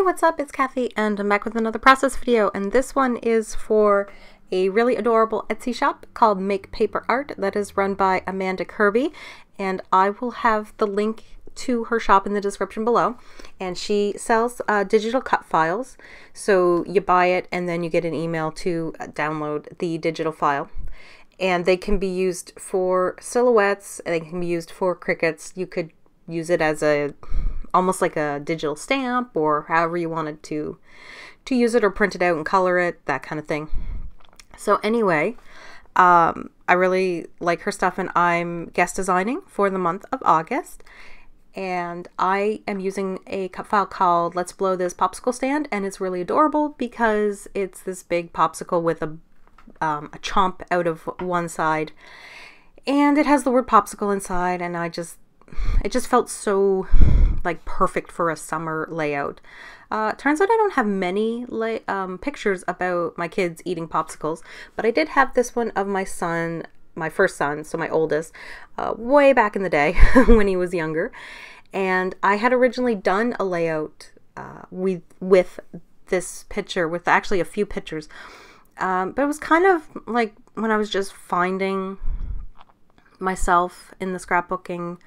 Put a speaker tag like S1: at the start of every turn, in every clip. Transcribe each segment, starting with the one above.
S1: Hey, what's up? It's Kathy and I'm back with another process video, and this one is for a really adorable Etsy shop called Make Paper Art that is run by Amanda Kirby, and I will have the link to her shop in the description below. And she sells digital cut files, so you buy it and then you get an email to download the digital file, and they can be used for silhouettes, they can be used for crickets. You could use it as a almost like a digital stamp, or however you wanted to use it, or print it out and color it, that kind of thing. So anyway, I really like her stuff, and I'm guest designing for the month of August, and I am using a cut file called Let's Blow This Popsicle Stand, and it's really adorable because it's this big popsicle with a chomp out of one side, and it has the word popsicle inside, and it just felt so like perfect for a summer layout. Turns out I don't have many pictures about my kids eating popsicles, but I did have this one of my son, my first son, so my oldest, way back in the day when he was younger. And I had originally done a layout with this picture, with actually a few pictures, but it was kind of like when I was just finding myself in the scrapbooking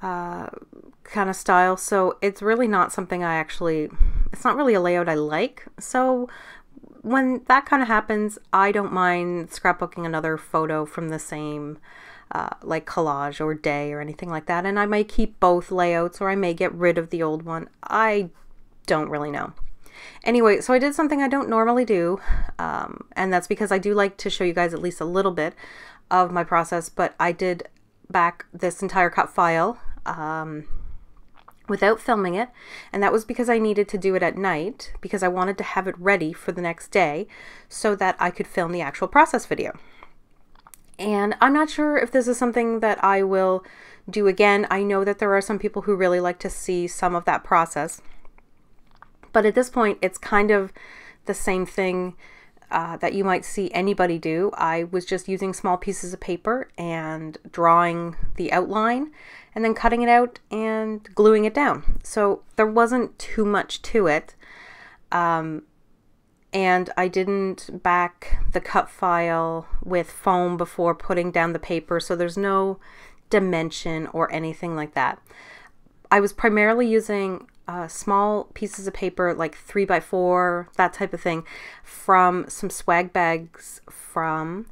S1: kind of style. So it's really not something it's not really a layout I like. So when that kind of happens, I don't mind scrapbooking another photo from the same like collage or day or anything like that. And I might keep both layouts, or I may get rid of the old one. I don't really know. Anyway, so I did something I don't normally do, and that's because I do like to show you guys at least a little bit of my process, but I did back this entire cut file without filming it, and that was because I needed to do it at night because I wanted to have it ready for the next day so that I could film the actual process video. And I'm not sure if this is something that I will do again. I know that there are some people who really like to see some of that process, but at this point it's kind of the same thing that you might see anybody do. I was just using small pieces of paper and drawing the outline and then cutting it out and gluing it down. So there wasn't too much to it. And I didn't back the cut file with foam before putting down the paper, so there's no dimension or anything like that. I was primarily using small pieces of paper, like 3x4, that type of thing, from some swag bags from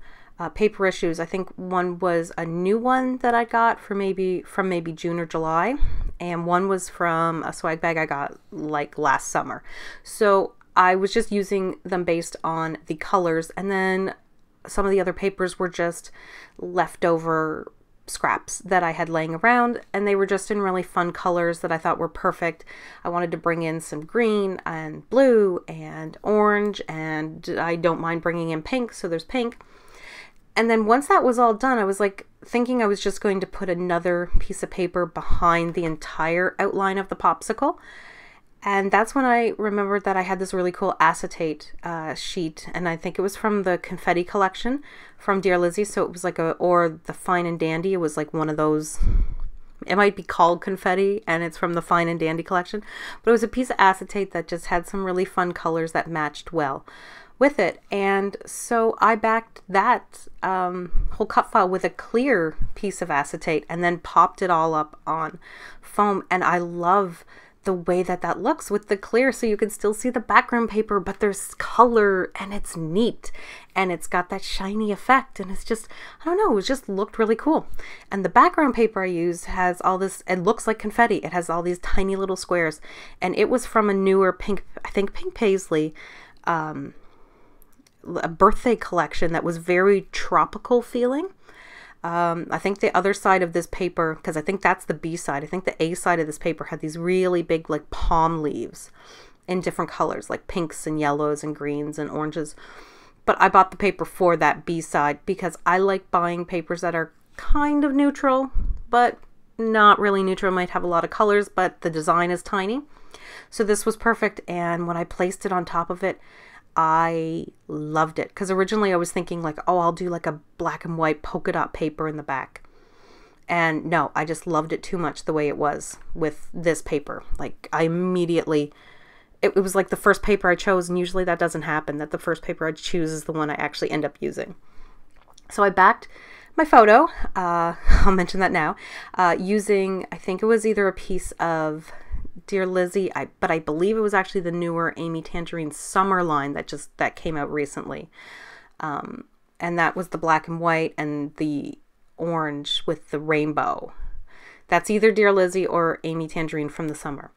S1: Paper Issues. I think one was a new one that I got from maybe June or July, and one was from a swag bag I got like last summer. So I was just using them based on the colors, and then some of the other papers were just leftover scraps that I had laying around, and they were just in really fun colors that I thought were perfect. I wanted to bring in some green and blue and orange, and I don't mind bringing in pink, so there's pink. And then once that was all done, I was like thinking I was just going to put another piece of paper behind the entire outline of the popsicle. And that's when I remembered that I had this really cool acetate sheet, and I think it was from the confetti collection from Dear Lizzie. So it was like or the Fine and Dandy. It was like one of those. It might be called confetti, and it's from the Fine and Dandy collection. But it was a piece of acetate that just had some really fun colors that matched well with it. And so I backed that whole cut file with a clear piece of acetate and then popped it all up on foam. And I love the way that looks with the clear, so you can still see the background paper, but there's color, and it's neat, and it's got that shiny effect, and it's just, I don't know, it just looked really cool. And the background paper I used has all this, it looks like confetti. It has all these tiny little squares, and it was from a newer pink, I think Pink Paisley, a birthday collection that was very tropical feeling. I think the other side of this paper, because I think that's the B side, I think the A side of this paper had these really big like palm leaves in different colors, like pinks and yellows and greens and oranges. But I bought the paper for that B side because I like buying papers that are kind of neutral, but not really neutral. Might have a lot of colors, but the design is tiny. So this was perfect, and when I placed it on top of it, I loved it, because originally I was thinking like, oh, I'll do like a black and white polka dot paper in the back. And no, I just loved it too much the way it was with this paper. Like, I immediately it was like the first paper I chose, and usually that doesn't happen, that the first paper I choose is the one I actually end up using. So I backed my photo, I'll mention that now, using, I think it was either a piece of Dear Lizzie, but I believe it was actually the newer Amy Tangerine Summer line that came out recently. And that was the black and white and the orange with the rainbow. That's either Dear Lizzie or Amy Tangerine from the summer.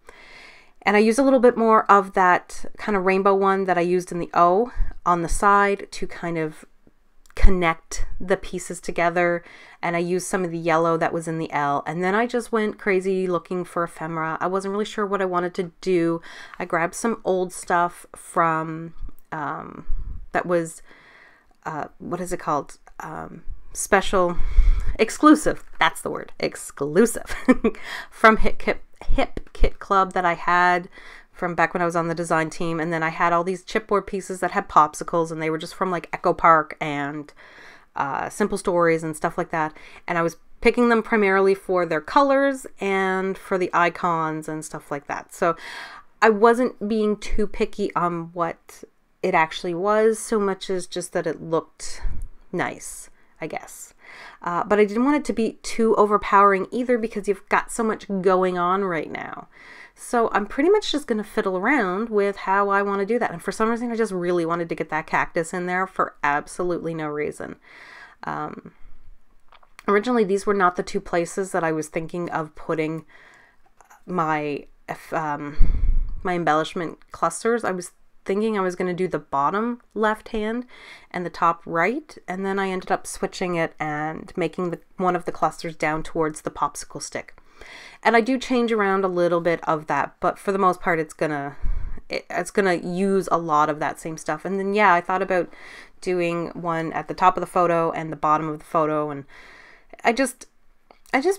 S1: And I used a little bit more of that kind of rainbow one that I used in the O on the side to kind of connect the pieces together, and I used some of the yellow that was in the L, and then I just went crazy looking for ephemera. I wasn't really sure what I wanted to do. I grabbed some old stuff from that was what is it called, special, exclusive, that's the word, exclusive from Hip Kit Club that I had from back when I was on the design team. And then I had all these chipboard pieces that had popsicles, and they were just from like Echo Park and Simple Stories and stuff like that. And I was picking them primarily for their colors and for the icons and stuff like that. So I wasn't being too picky on what it actually was, so much as just that it looked nice, I guess. But I didn't want it to be too overpowering either, because you've got so much going on right now. So I'm pretty much just going to fiddle around with how I want to do that. And for some reason, I just really wanted to get that cactus in there for absolutely no reason. Originally, these were not the two places that I was thinking of putting my embellishment clusters. I was thinking I was going to do the bottom left hand and the top right, and then I ended up switching it and making one of the clusters down towards the popsicle stick. And I do change around a little bit of that, but for the most part it's gonna use a lot of that same stuff. And then yeah, I thought about doing one at the top of the photo and the bottom of the photo, and I just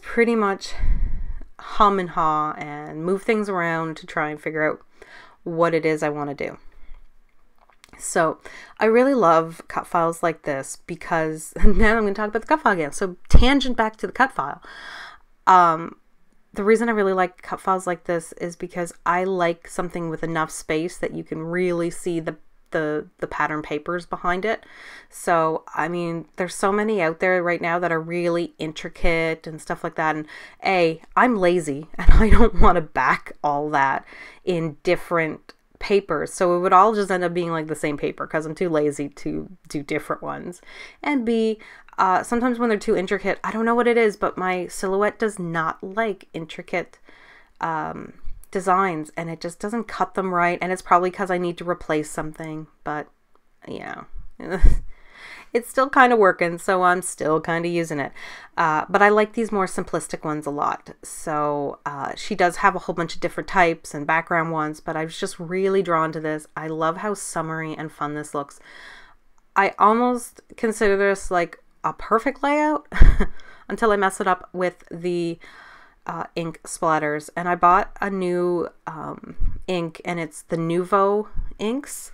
S1: pretty much hum and haw and move things around to try and figure out what it is I want to do. So I really love cut files like this, because now I'm going to talk about the cut file again. So tangent back to the cut file. The reason I really like cut files like this is because I like something with enough space that you can really see the pattern papers behind it. So, I mean, there's so many out there right now that are really intricate and stuff like that. And I'm lazy and I don't want to back all that in different papers. So it would all just end up being like the same paper, because I'm too lazy to do different ones. And B, sometimes when they're too intricate, I don't know what it is, but my Silhouette does not like intricate designs, and it just doesn't cut them right. And it's probably because I need to replace something, but you know, it's still kind of working, so I'm still kind of using it. But I like these more simplistic ones a lot. So she does have a whole bunch of different types and background ones, but I was just really drawn to this. I love how summery and fun this looks. I almost consider this like a perfect layout until I mess it up with the ink splatters. And I bought a new ink, and it's the Nuvo inks.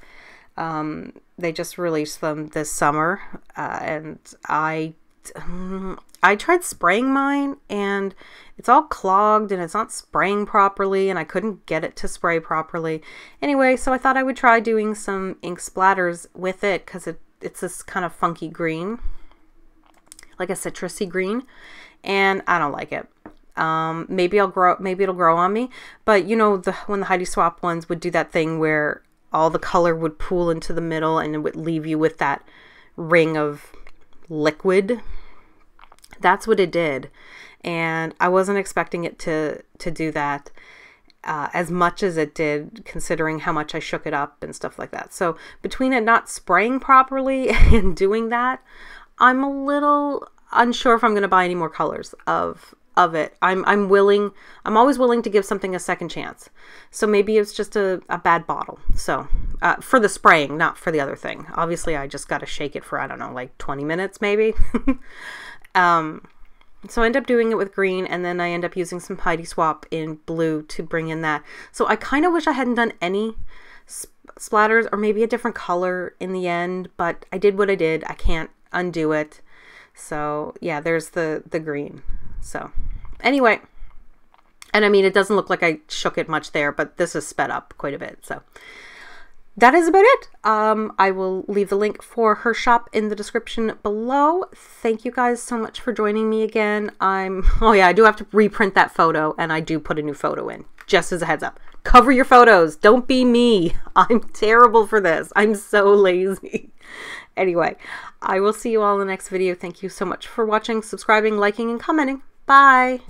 S1: They just released them this summer, and I tried spraying mine, and it's all clogged and it's not spraying properly, and I couldn't get it to spray properly. Anyway, so I thought I would try doing some ink splatters with it, because it's this kind of funky green, like a citrusy green, and I don't like it. Maybe it'll grow on me, but you know, when the Heidi Swapp ones would do that thing where all the color would pool into the middle and it would leave you with that ring of liquid. That's what it did. And I wasn't expecting it to do that as much as it did, considering how much I shook it up and stuff like that. So between it not spraying properly and doing that, I'm a little unsure if I'm going to buy any more colors of it. I'm always willing to give something a second chance. So maybe it's just a bad bottle. So for the spraying, not for the other thing. Obviously I just got to shake it for, I don't know, like 20 minutes maybe. So I end up doing it with green, and then I end up using some Heidi Swapp in blue to bring in that. So I kind of wish I hadn't done any splatters, or maybe a different color in the end, but I did what I did. I can't undo it. So yeah, there's the green. So anyway, And I mean, it doesn't look like I shook it much there, but this is sped up quite a bit. So that is about it. I will leave the link for her shop in the description below. Thank you guys so much for joining me again. Oh yeah, I do have to reprint that photo, and I do put a new photo in, just as a heads up. Cover your photos. Don't be me. I'm terrible for this. I'm so lazy. Anyway, I will see you all in the next video. Thank you so much for watching, subscribing, liking, and commenting. Bye.